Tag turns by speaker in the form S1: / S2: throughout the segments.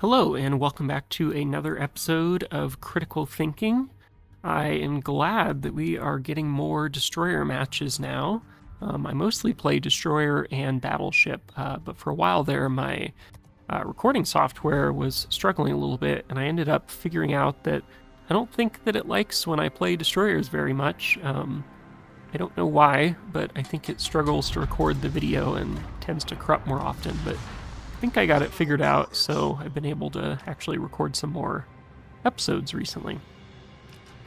S1: Hello, and welcome back to another episode of Critical Thinking. I am glad that we are getting more destroyer matches now. I mostly play destroyer and battleship, but for a while there, my recording software was struggling a little bit, and I ended up figuring out that I don't think that it likes when I play destroyers very much. I don't know why, but I think it struggles to record the video and tends to corrupt more often, but I think I got it figured out, so I've been able to actually record some more episodes recently.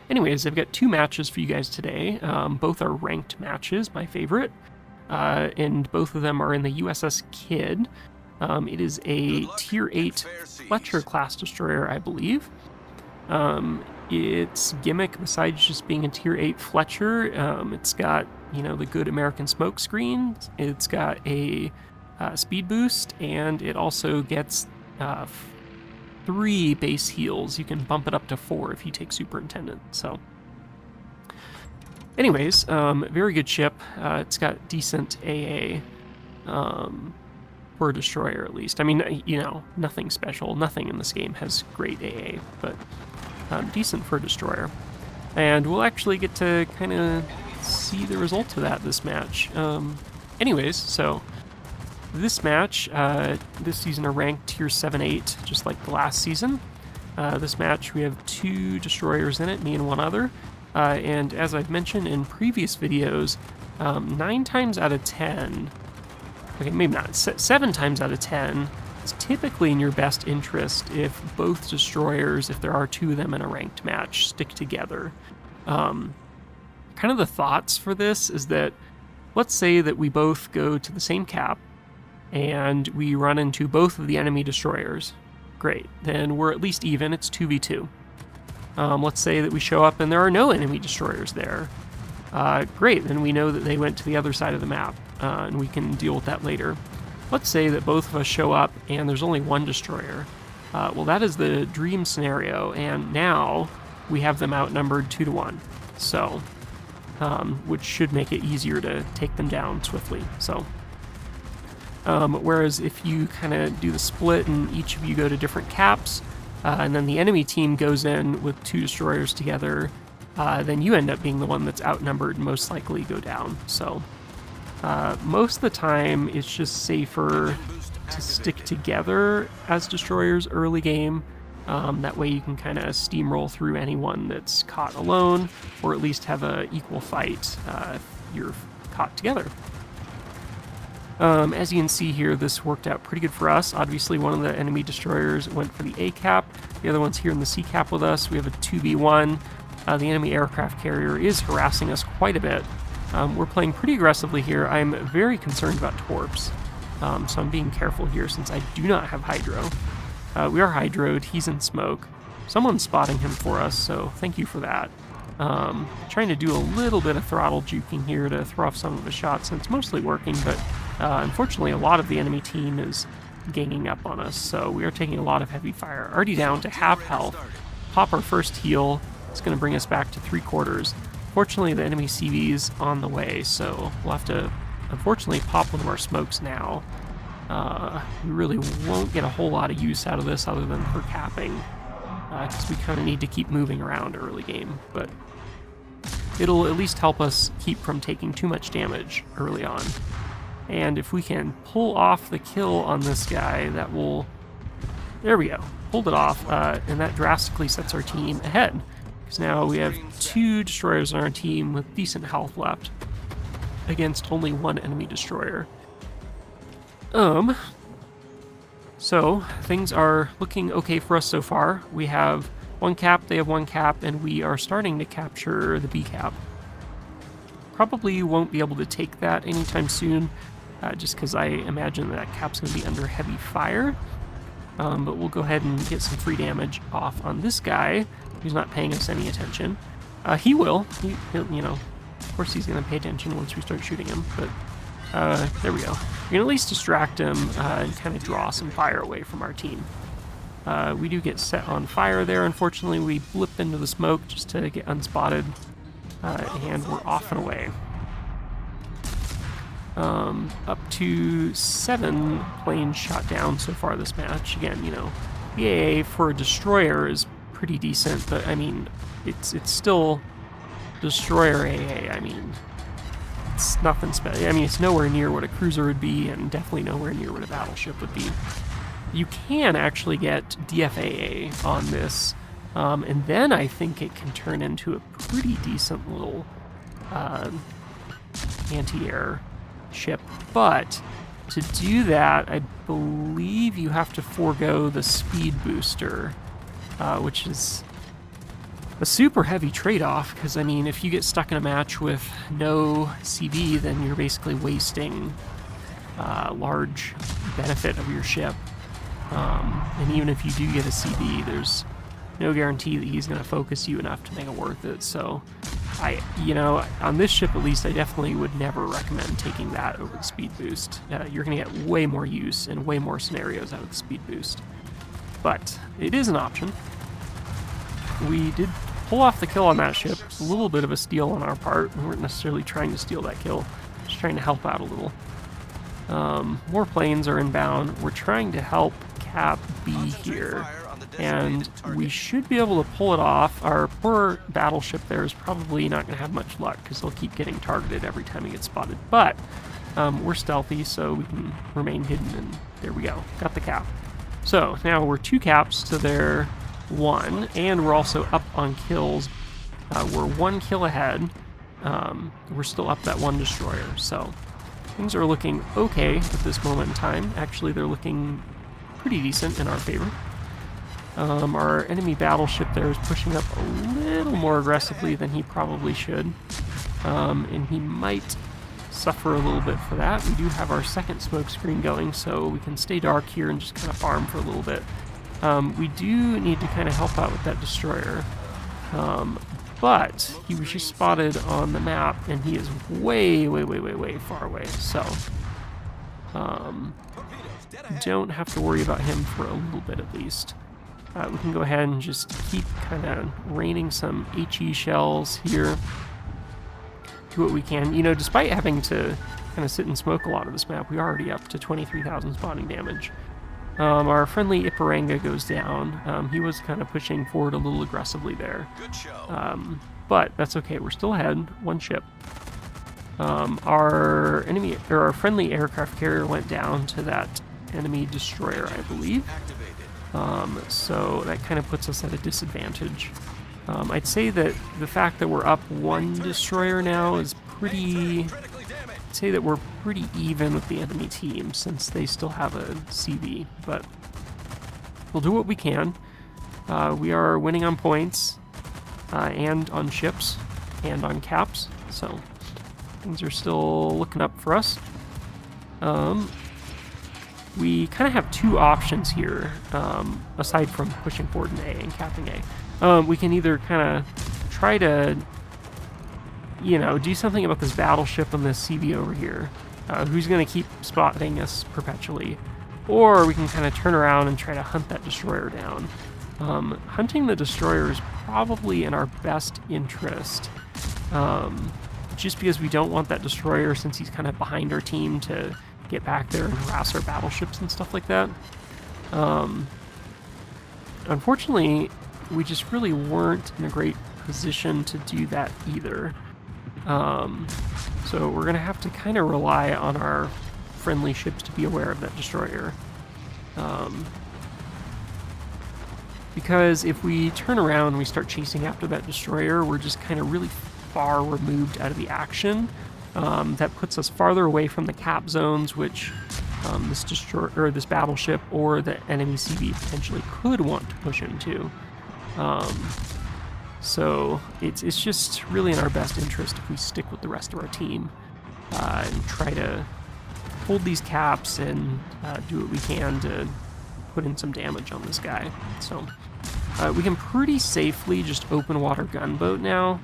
S1: Anyways, I've got two matches for you guys today. Both are ranked matches, my favorite, and both of them are in the USS Kidd. It is a Tier 8 Fletcher class destroyer, I believe. Its gimmick, besides just being a Tier 8 Fletcher, it's got, the good American smoke screen. It's got a speed boost, and it also gets 3 base heals. You can bump it up to 4 if you take Superintendent. So, anyways, very good ship. It's got decent AA for a destroyer, at least. I mean, nothing special. Nothing in this game has great AA, but decent for a destroyer. And we'll actually get to kind of see the result of that this match. Anyways, so this match, this season are ranked Tier 7-8, just like the last season. This match, we have 2 destroyers in it, me and one other. And as I've mentioned in previous videos, 9 times out of 10, okay, maybe not, 7 times out of 10, it's typically in your best interest if both destroyers, if there are 2 of them in a ranked match, stick together. Kind of the thoughts for this is that, let's say that we both go to the same cap, and we run into both of the enemy destroyers. Great, then we're at least even, it's 2v2. Let's say that we show up and there are no enemy destroyers there. Great, then we know that they went to the other side of the map, and we can deal with that later. Let's say that both of us show up and there's only one destroyer. Well, that is the dream scenario, and now we have them outnumbered 2-1. So, which should make it easier to take them down swiftly. So, whereas if you kind of do the split and each of you go to different caps, and then the enemy team goes in with 2 destroyers together, then you end up being the one that's outnumbered and most likely go down. So most of the time it's just safer to stick together as destroyers early game. That way you can kind of steamroll through anyone that's caught alone, or at least have an equal fight if you're caught together. As you can see here, this worked out pretty good for us. Obviously, one of the enemy destroyers went for the A cap. The other one's here in the C cap with us. We have a 2v1. The enemy aircraft carrier is harassing us quite a bit. We're playing pretty aggressively here. I'm very concerned about torps, so I'm being careful here since I do not have hydro. We are hydroed. He's in smoke. Someone's spotting him for us, so thank you for that. Trying to do a little bit of throttle juking here to throw off some of his shots, and it's mostly working, but unfortunately a lot of the enemy team is ganging up on us, so we are taking a lot of heavy fire. Already down to half health. Pop our first heal. It's going to bring us back to 3/4. Fortunately, the enemy CV's on the way, so we'll have to, unfortunately, pop one of our smokes now. We really won't get a whole lot of use out of this other than for capping, because we kind of need to keep moving around early game, but it'll at least help us keep from taking too much damage early on. And if we can pull off the kill on this guy, that will... There we go. Pulled it off, and that drastically sets our team ahead. Because now we have 2 destroyers on our team with decent health left against only 1 enemy destroyer. So, things are looking okay for us so far. We have 1 cap, they have 1 cap, and we are starting to capture the B cap. Probably won't be able to take that anytime soon, just because I imagine that cap's going to be under heavy fire. But we'll go ahead and get some free damage off on this guy who's not paying us any attention. He will. He'll, of course he's going to pay attention once we start shooting him, but there we go. We can at least distract him and kind of draw some fire away from our team. We do get set on fire there. Unfortunately, we blipped into the smoke just to get unspotted, and we're off and away. Up to 7 planes shot down so far this match. Again, The AA for a destroyer is pretty decent, but I mean, it's still destroyer AA. I mean, it's nothing special. I mean, it's nowhere near what a cruiser would be, and definitely nowhere near what a battleship would be. You can actually get DFAA on this, and then I think it can turn into a pretty decent little anti-air ship. But to do that, I believe you have to forego the speed booster, which is a super heavy trade-off, because, I mean, if you get stuck in a match with no CV, then you're basically wasting large benefit of your ship. And even if you do get a CV, there's no guarantee that he's going to focus you enough to make it worth it. So, on this ship at least, I definitely would never recommend taking that over the speed boost. You're going to get way more use and way more scenarios out of the speed boost. But it is an option. We did pull off the kill on that ship. It's a little bit of a steal on our part. We weren't necessarily trying to steal that kill, just trying to help out a little. More planes are inbound. We're trying to help Cap B here, and we should be able to pull it off. Our poor battleship there is probably not going to have much luck, because they'll keep getting targeted every time he gets spotted. But we're stealthy, so we can remain hidden, and there we go. Got the cap. So now we're 2 caps to their 1, and we're also up on kills. We're 1 kill ahead. We're still up that 1 destroyer, so things are looking okay at this moment in time. Actually, they're looking pretty decent in our favor. Our enemy battleship there is pushing up a little more aggressively than he probably should, and he might suffer a little bit for that. We do have our second smoke screen going, so we can stay dark here and just kind of farm for a little bit. We do need to kind of help out with that destroyer, but he was just spotted on the map, and he is way, way, way, way, way far away, so don't have to worry about him for a little bit at least. We can go ahead and just keep kind of raining some HE shells here. Do what we can. Despite having to kind of sit and smoke a lot of this map, we're already up to 23,000 spotting damage. Our friendly Iparanga goes down. He was kind of pushing forward a little aggressively there.
S2: Good show.
S1: But that's okay. We're still ahead. 1 ship. Our friendly aircraft carrier went down to that enemy destroyer, I believe. So that kind of puts us at a disadvantage. I'd say that the fact that we're up 1 destroyer now is pretty... I'd say that we're pretty even with the enemy team, since they still have a CV, but we'll do what we can. We are winning on points, and on ships, and on caps, so things are still looking up for us. We kind of have 2 options here, aside from pushing forward in A and capping A. We can either kind of try to, do something about this battleship and this CV over here, who's going to keep spotting us perpetually, or we can kind of turn around and try to hunt that destroyer down. Hunting the destroyer is probably in our best interest, just because we don't want that destroyer, since he's kind of behind our team, to get back there and harass our battleships and stuff like that. Unfortunately, we just really weren't in a great position to do that either. So we're going to have to kind of rely on our friendly ships to be aware of that destroyer. Because if we turn around and we start chasing after that destroyer, we're just kind of really far removed out of the action. That puts us farther away from the cap zones, which this destroyer or this battleship or the enemy CV potentially could want to push into. So it's just really in our best interest if we stick with the rest of our team and try to hold these caps and do what we can to put in some damage on this guy. So we can pretty safely just open water gunboat now.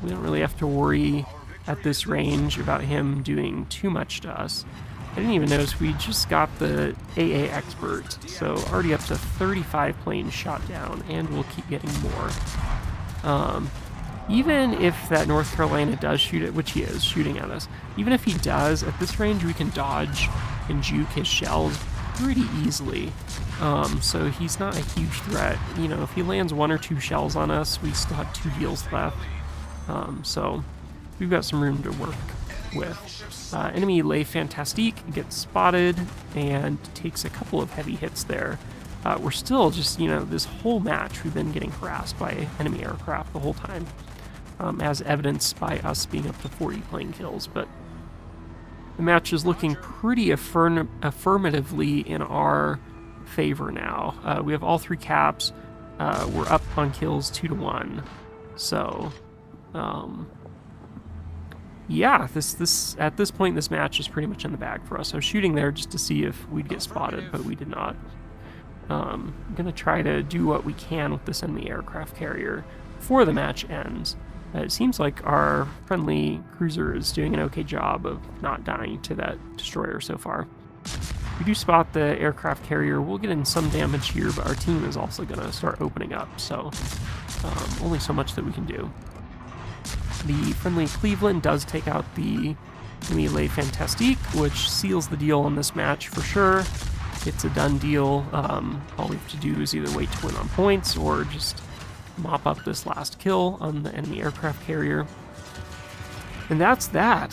S1: We don't really have to worry at this range about him doing too much to us. I didn't even notice we just got the AA expert, so already up to 35 planes shot down, and we'll keep getting more. Even if that North Carolina does shoot it, which he is shooting at us, even if he does, at this range we can dodge and juke his shells pretty easily. So he's not a huge threat. You know, if he lands 1 or 2 shells on us, we still have 2 heals left. So we've got some room to work with. Enemy Le Fantastique gets spotted and takes a couple of heavy hits there. We're still just, you know, this whole match we've been getting harassed by enemy aircraft the whole time, as evidenced by us being up to 40 plane kills. But the match is looking pretty affirmatively in our favor now. We have all 3 caps. We're up on kills 2-1. So, yeah, this at this point, this match is pretty much in the bag for us. I was shooting there just to see if we'd get spotted, but we did not. I'm going to try to do what we can with this enemy aircraft carrier before the match ends. It seems like our friendly cruiser is doing an okay job of not dying to that destroyer so far. If we do spot the aircraft carrier, we'll get in some damage here, but our team is also going to start opening up, so only so much that we can do. The friendly Cleveland does take out the enemy Le Fantastique, which seals the deal in this match for sure. It's a done deal. All we have to do is either wait to win on points or just mop up this last kill on the enemy aircraft carrier. And that's that.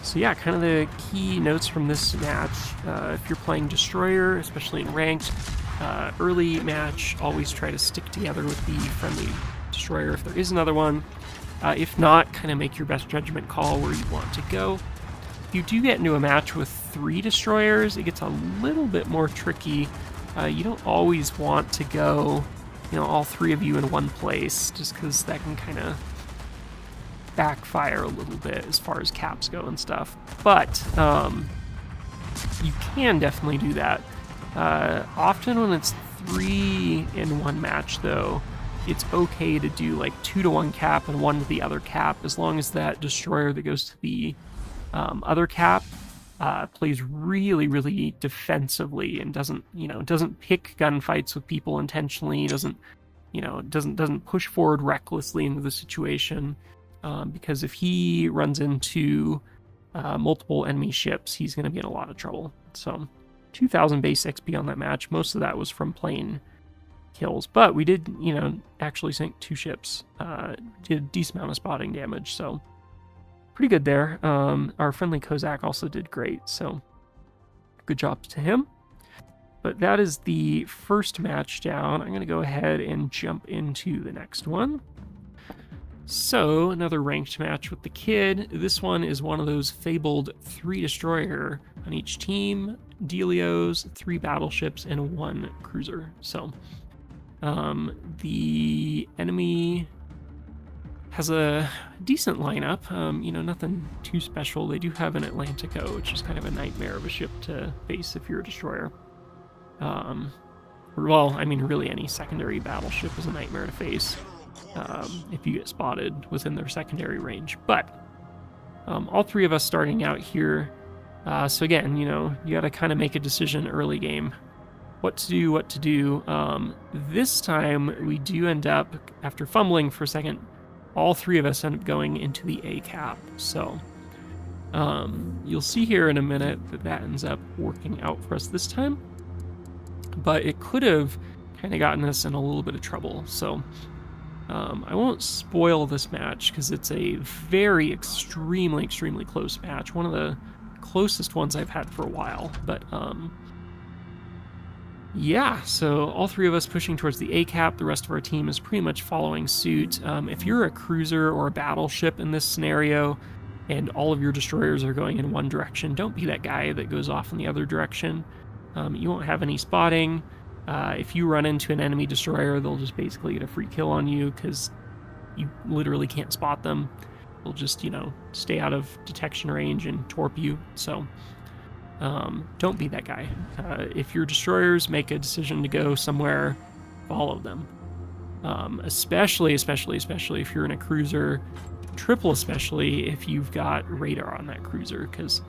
S1: So yeah, kind of the key notes from this match. If you're playing Destroyer, especially in Ranked, early match, always try to stick together with the friendly Destroyer if there is another one. If not, kind of make your best judgment call where you want to go. If you do get into a match with 3 Destroyers, it gets a little bit more tricky. You don't always want to go, you know, all 3 of you in one place, just because that can kind of backfire a little bit as far as caps go and stuff. But you can definitely do that. Often when it's 3 in one match, though, it's okay to do like 2 to 1 cap and 1 to the other cap, as long as that destroyer that goes to the other cap plays really, really defensively and doesn't pick gunfights with people intentionally, doesn't push forward recklessly into the situation, because if he runs into multiple enemy ships, he's going to be in a lot of trouble. So 2,000 base XP on that match. Most of that was from plane kills, but we did, actually sink 2 ships. Did a decent amount of spotting damage, so pretty good there. Our friendly Kozak also did great, so good job to him. But that is the first match down. I'm going to go ahead and jump into the next one. So, another ranked match with the Kidd. This one is one of those fabled 3 destroyer on each team, Delios, 3 battleships, and 1 cruiser. So, the enemy has a decent lineup, nothing too special. They do have an Atlantico, which is kind of a nightmare of a ship to face if you're a destroyer. Really any secondary battleship is a nightmare to face if you get spotted within their secondary range. But all 3 of us starting out here, so again, you gotta kind of make a decision early game. What to do. This time, we do end up, after fumbling for a second, all 3 of us end up going into the A cap. So you'll see here in a minute that ends up working out for us this time. But it could have kind of gotten us in a little bit of trouble. So I won't spoil this match because it's a very extremely, extremely close match. One of the closest ones I've had for a while. But yeah, so all 3 of us pushing towards the A cap. The rest of our team is pretty much following suit. If you're a cruiser or a battleship in this scenario and all of your destroyers are going in one direction, don't be that guy that goes off in the other direction. You won't have any spotting. If you run into an enemy destroyer, they'll just basically get a free kill on you because you literally can't spot them. They'll just, stay out of detection range and torp you. So don't be that guy. If your destroyers make a decision to go somewhere, follow them. Especially if you're in a cruiser, triple especially if you've got radar on that cruiser, because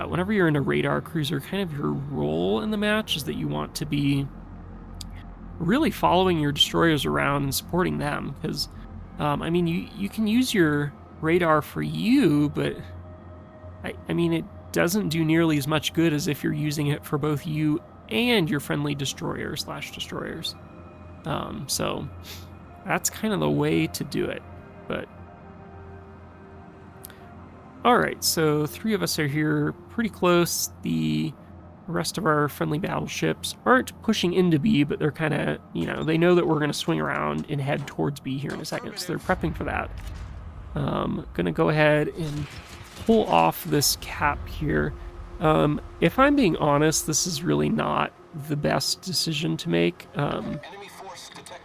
S1: whenever you're in a radar cruiser, kind of your role in the match is that you want to be really following your destroyers around and supporting them, because you can use your radar for you, but it doesn't do nearly as much good as if you're using it for both you and your friendly destroyer/destroyers. So that's kind of the way to do it. But all right, so 3 of us are here pretty close. The rest of our friendly battleships aren't pushing into B, but they're kind of, they know that we're going to swing around and head towards B here in a second, so they're prepping for that. Going to go ahead and pull off this cap here. If I'm being honest, this is really not the best decision to make.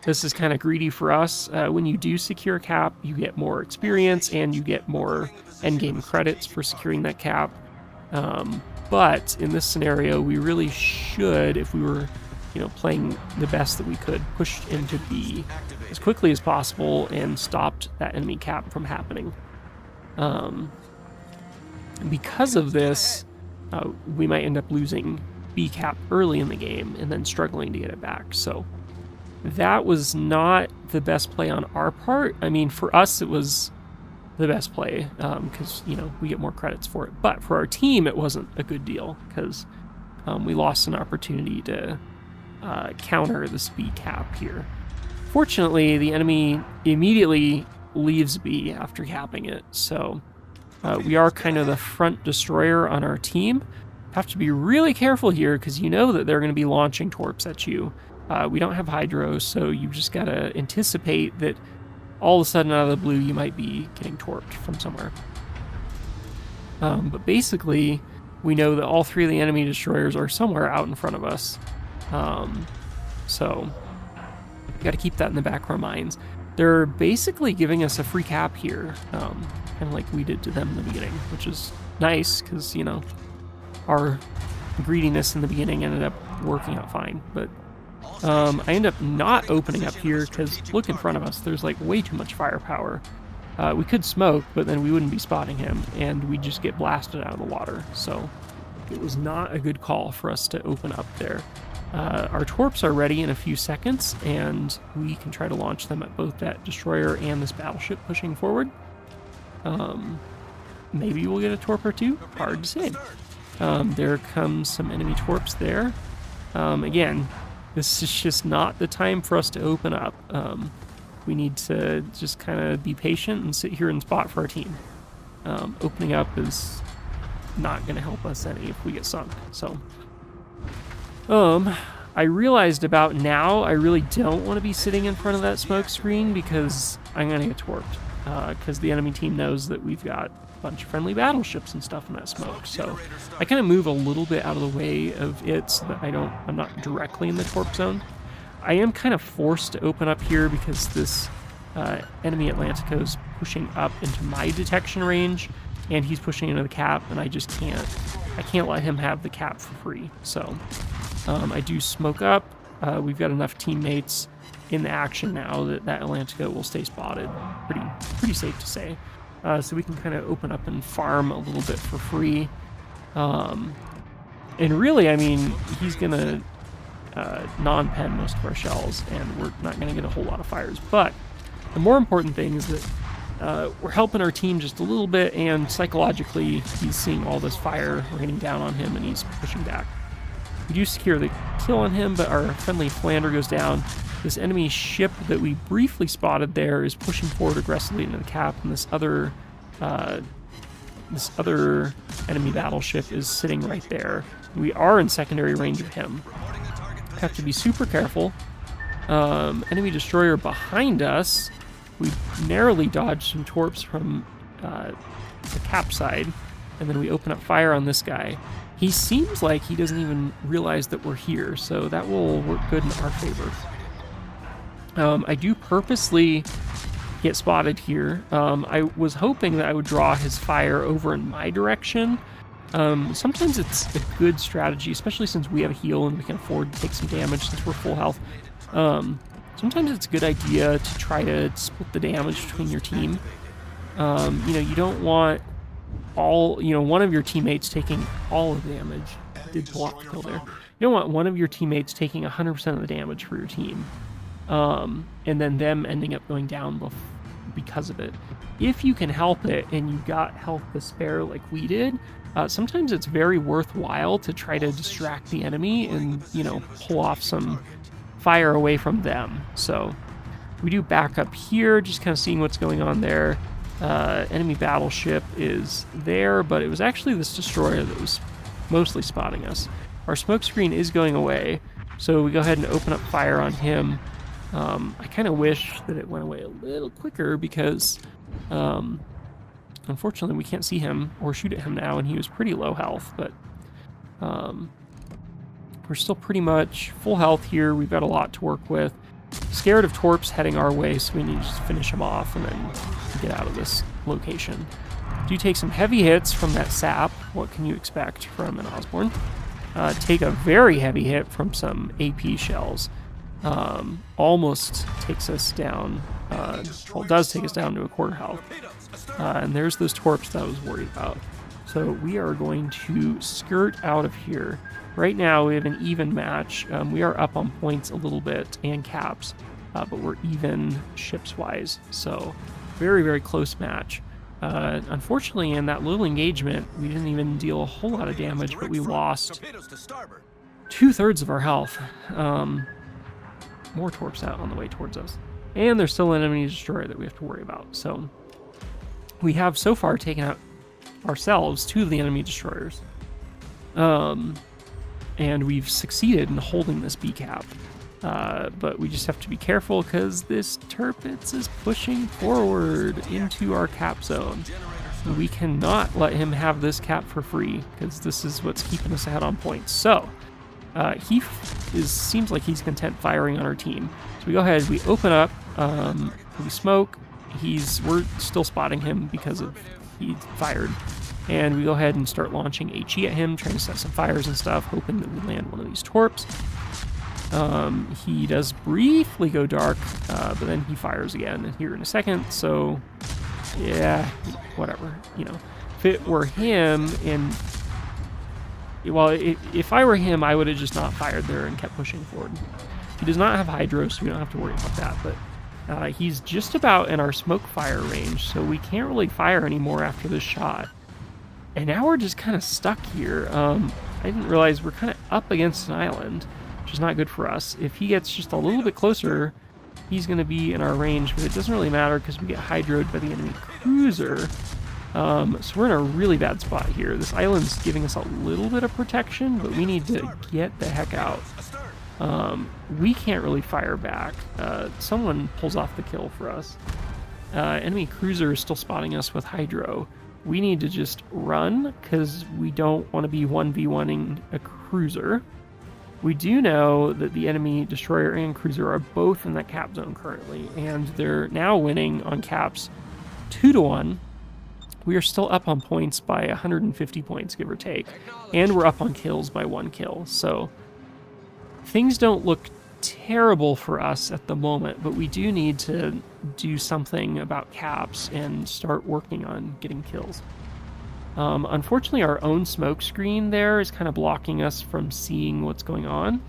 S1: This is kind of greedy for us. When you do secure a cap, you get more experience and you get more endgame credits for securing that cap. But in this scenario, we really should, if we were, playing the best that we could, push into B as quickly as possible and stopped that enemy cap from happening. Because of this, we might end up losing B cap early in the game and then struggling to get it back. So that was not the best play on our part. I mean, for us, it was the best play because, we get more credits for it. But for our team, it wasn't a good deal because we lost an opportunity to counter this B cap here. Fortunately, the enemy immediately leaves B after capping it. So we are kind of the front destroyer on our team. Have to be really careful here because you know that they're going to be launching torps at you. We don't have hydro, so you just got to anticipate that all of a sudden out of the blue you might be getting torped from somewhere. But basically, we know that all 3 of the enemy destroyers are somewhere out in front of us. So we got to keep that in the back of our minds. They're basically giving us a free cap here, kind of like we did to them in the beginning, which is nice because, our greediness in the beginning ended up working out fine. But I end up not opening up here because look in front of us, there's like way too much firepower. We could smoke, but then we wouldn't be spotting him and we'd just get blasted out of the water. So it was not a good call for us to open up there. Our torps are ready in a few seconds and we can try to launch them at both that destroyer and this battleship pushing forward. Maybe we'll get a torp or two, hard to say. There comes some enemy torps there. Again, this is just not the time for us to open up. We need to just kind of be patient and sit here and spot for our team. Opening up is not going to help us any if we get sunk. So, I realized about now I really don't want to be sitting in front of that smoke screen because I'm going to get torped. Because the enemy team knows that we've got bunch of friendly battleships and stuff in that smoke. So I kind of move a little bit out of the way of it so that I'm not directly in the torp zone. I am kind of forced to open up here because this enemy Atlantico is pushing up into my detection range and he's pushing into the cap and I can't let him have the cap for free. So I do smoke up. We've got enough teammates in the action now that Atlantico will stay spotted. Pretty safe to say. So we can kind of open up and farm a little bit for free. And really, I mean, he's going to non-pen most of our shells, and we're not going to get a whole lot of fires. But the more important thing is that we're helping our team just a little bit, and psychologically, he's seeing all this fire. We're getting down on him, and he's pushing back. We do secure the kill on him, but our friendly Philander goes down. This enemy ship that we briefly spotted there is pushing forward aggressively into the cap, and this other enemy battleship is sitting right there. We are in secondary range of him. Have to be super careful. Enemy destroyer behind us. We narrowly dodged some torps from the cap side, and then we open up fire on this guy. He seems like he doesn't even realize that we're here, so that will work good in our favor. I do purposely get spotted here. I was hoping that I would draw his fire over in my direction. Sometimes it's a good strategy, especially since we have a heal and we can afford to take some damage since we're full health. Sometimes it's a good idea to try to split the damage between your team. You don't want one of your teammates taking all of the damage. Did pull off the kill there. You don't want one of your teammates taking 100% of the damage for your team. And then them ending up going down because of it. If you can help it and you got health to spare like we did, sometimes it's very worthwhile to try to distract the enemy and, pull off some fire away from them. So we do back up here, just kind of seeing what's going on there. Enemy battleship is there, but it was actually this destroyer that was mostly spotting us. Our smoke screen is going away, so we go ahead and open up fire on him. I kind of wish that it went away a little quicker because unfortunately we can't see him or shoot at him now, and he was pretty low health, but we're still pretty much full health here. We've got a lot to work with. Scared of torps heading our way, so we need to just finish them off and then get out of this location. Do take some heavy hits from that sap. What can you expect from an Osborne? Take a very heavy hit from some AP shells. Almost takes us down. Well, it does take us down to a quarter health. And there's those torps that I was worried about. So we are going to skirt out of here. Right now we have an even match. We are up on points a little bit and caps, but we're even ships-wise. So very, very close match. Unfortunately, in that little engagement, we didn't even deal a whole lot of damage, but we lost 2/3 of our health. More torps out on the way towards us. And there's still an enemy destroyer that we have to worry about. So we have so far taken out ourselves 2 of the enemy destroyers. And we've succeeded in holding this B cap. But we just have to be careful because this Tirpitz is pushing forward into our cap zone. We cannot let him have this cap for free because this is what's keeping us ahead on points. So he seems like he's content firing on our team. So we go ahead, we open up, we smoke. We're still spotting him because of he fired. And we go ahead and start launching HE at him, trying to set some fires and stuff, hoping that we land one of these torps. He does briefly go dark, but then he fires again here in a second, so yeah, whatever, If it were him, if I were him, I would have just not fired there and kept pushing forward. He does not have hydro, so we don't have to worry about that, but he's just about in our smoke fire range, so we can't really fire anymore after this shot. And now we're just kind of stuck here. I didn't realize we're kind of up against an island, which is not good for us. If he gets just a little bit closer, he's going to be in our range, but it doesn't really matter because we get hydroed by the enemy cruiser. So we're in a really bad spot here. This island's giving us a little bit of protection, but we need to get the heck out. We can't really fire back. Someone pulls off the kill for us. Enemy cruiser is still spotting us with hydro. We need to just run because we don't want to be 1v1ing a cruiser. We do know that the enemy destroyer and cruiser are both in that cap zone currently, and they're now winning on caps 2-1. We are still up on points by 150 points, give or take, and we're up on kills by 1 kill. So things don't look terrible for us at the moment, but we do need to do something about caps and start working on getting kills. Unfortunately, our own smoke screen there is kind of blocking us from seeing what's going on.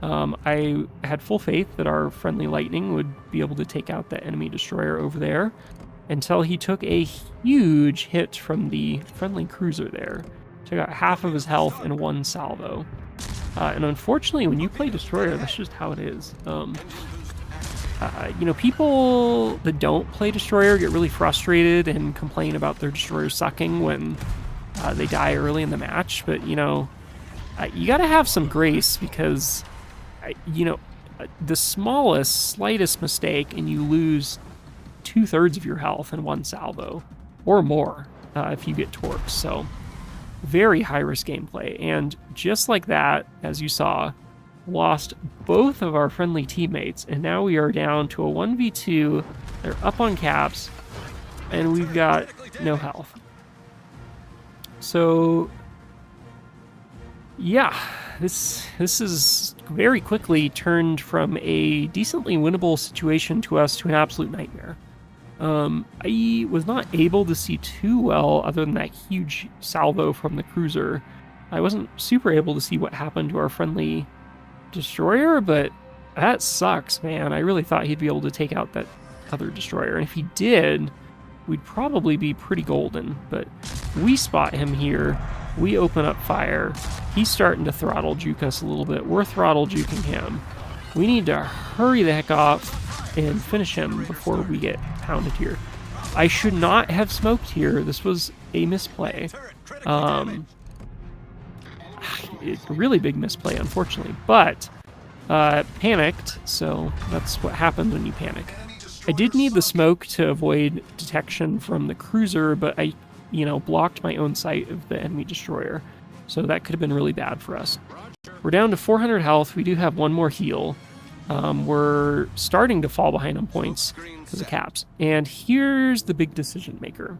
S1: I had full faith that our friendly lightning would be able to take out that enemy destroyer over there until he took a huge hit from the friendly cruiser there. Took out half of his health in 1 salvo. And unfortunately, when you play destroyer, that's just how it is. People that don't play destroyer get really frustrated and complain about their destroyer sucking when they die early in the match. But, you got to have some grace because, the slightest mistake and you lose 2/3 of your health in 1 salvo or more if you get torps. So very high-risk gameplay. And just like that, as you saw, lost both of our friendly teammates, and now we are down to a 1v2. They're up on caps, and we've got no health. So, yeah, this is very quickly turned from a decently winnable situation to us to an absolute nightmare. I was not able to see too well other than that huge salvo from the cruiser. I wasn't super able to see what happened to our friendly destroyer, but that sucks, man. I really thought he'd be able to take out that other destroyer, and if he did, we'd probably be pretty golden. But we spot him here. We open up fire. He's starting to throttle juke us a little bit. We're throttle juking him. We need to hurry the heck off and finish him before we get pounded here. I should not have smoked here. This was a misplay. It's a really big misplay, unfortunately. But panicked, so that's what happens when you panic. I did need the smoke to avoid detection from the cruiser, but I, blocked my own sight of the enemy destroyer. So that could have been really bad for us. We're down to 400 health. We do have one more heal. We're starting to fall behind on points because of caps. And here's the big decision maker.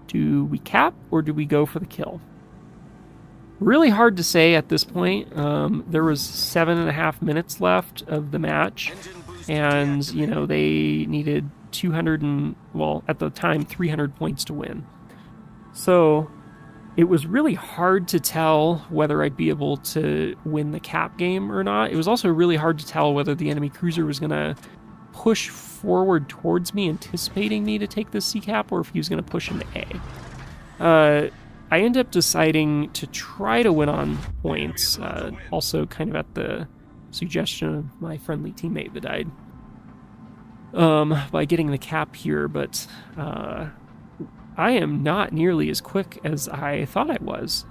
S1: Do we cap or do we go for the kill? Really hard to say at this point. There was 7.5 minutes left of the match. And, they needed 200 and, well, at the time, 300 points to win. So it was really hard to tell whether I'd be able to win the cap game or not. It was also really hard to tell whether the enemy cruiser was going to push forward towards me, anticipating me to take the C cap, or if he was going to push into A. I end up deciding to try to win on points, also kind of at the suggestion of my friendly teammate that died, by getting the cap here, but I am not nearly as quick as I thought I was.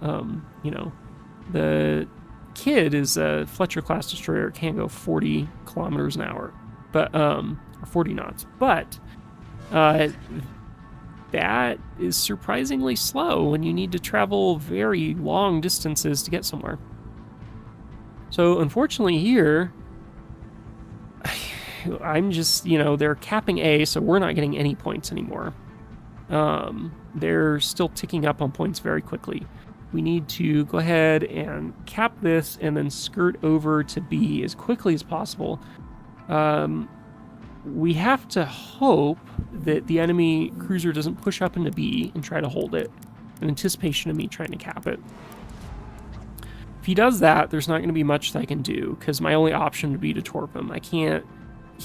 S1: The Kidd is a Fletcher class destroyer. It can go 40 kilometers an hour, but or 40 knots. But that is surprisingly slow when you need to travel very long distances to get somewhere. So unfortunately here, I'm just, they're capping A, so we're not getting any points anymore. They're still ticking up on points very quickly. We need to go ahead and cap this and then skirt over to B as quickly as possible. We have to hope that the enemy cruiser doesn't push up into B and try to hold it in anticipation of me trying to cap it. If he does that, there's not going to be much that I can do, because my only option would be to torp him. I can't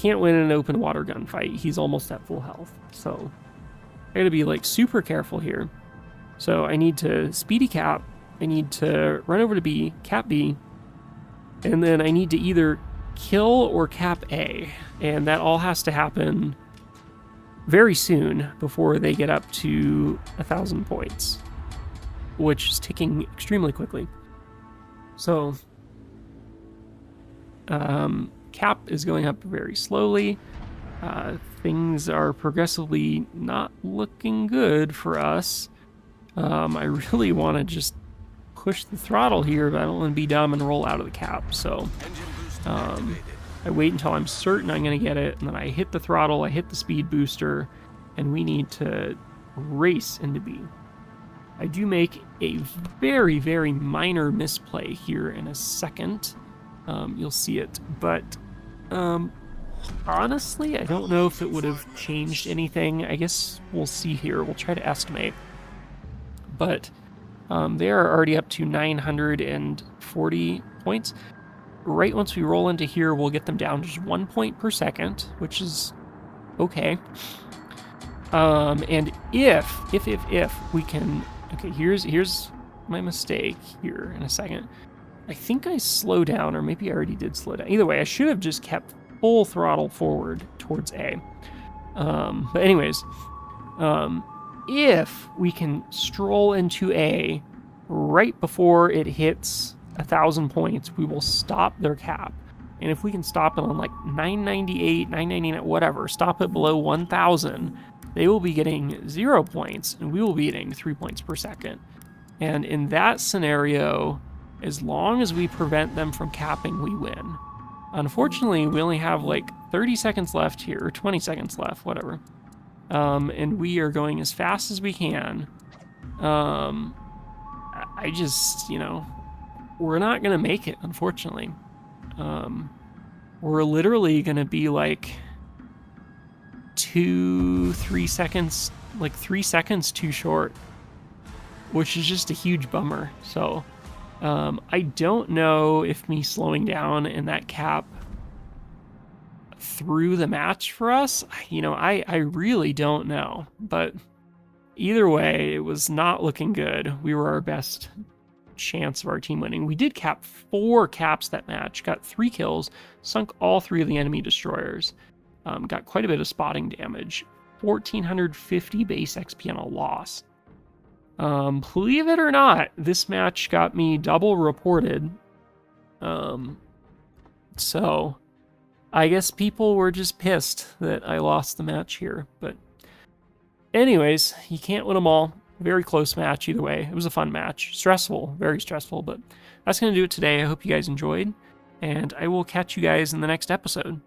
S1: win in an open water gunfight. He's almost at full health, so I gotta be super careful here. So I need to speedy cap, I need to run over to B, cap B, and then I need to either kill or cap A, and that all has to happen very soon before they get up to 1,000 points, which is ticking extremely quickly. So cap is going up very slowly. Things are progressively not looking good for us. I really want to just push the throttle here, but I don't want to be dumb and roll out of the cap. So I wait until I'm certain I'm going to get it, and then I hit the throttle, I hit the speed booster, and we need to race into B. I do make a very, very minor misplay here in a second. You'll see it, but honestly, I don't know if it would have changed anything. I guess we'll see here. We'll try to estimate. But they are already up to 940 points. Right once we roll into here, we'll get them down to just 1 point per second, which is okay. And if we can... Okay, here's my mistake here in a second. I think I slow down, or maybe I already did slow down. Either way, I should have just kept full throttle forward towards A. But anyways, if we can stroll into A right before it hits 1,000 points, we will stop their cap. And if we can stop it on 998, 999, whatever, stop it below 1,000, they will be getting 0 points, and we will be getting 3 points per second. And in that scenario, as long as we prevent them from capping, we win. Unfortunately, we only have 30 seconds left here, or 20 seconds left, whatever. And we are going as fast as we can. I just, we're not going to make it, unfortunately. We're literally going to be 3 seconds, 3 seconds too short, which is just a huge bummer. So I don't know if me slowing down and that cap threw the match for us. I really don't know, but either way, it was not looking good. We were our best chance of our team winning. We did cap 4 caps that match, got 3 kills, sunk all 3 of the enemy destroyers, got quite a bit of spotting damage, 1,450 base XP on a loss. Believe it or not, this match got me double reported. So I guess people were just pissed that I lost the match here. But anyways, you can't win them all. Very close match either way. It was a fun match. Stressful, very stressful, but that's going to do it today. I hope you guys enjoyed, and I will catch you guys in the next episode.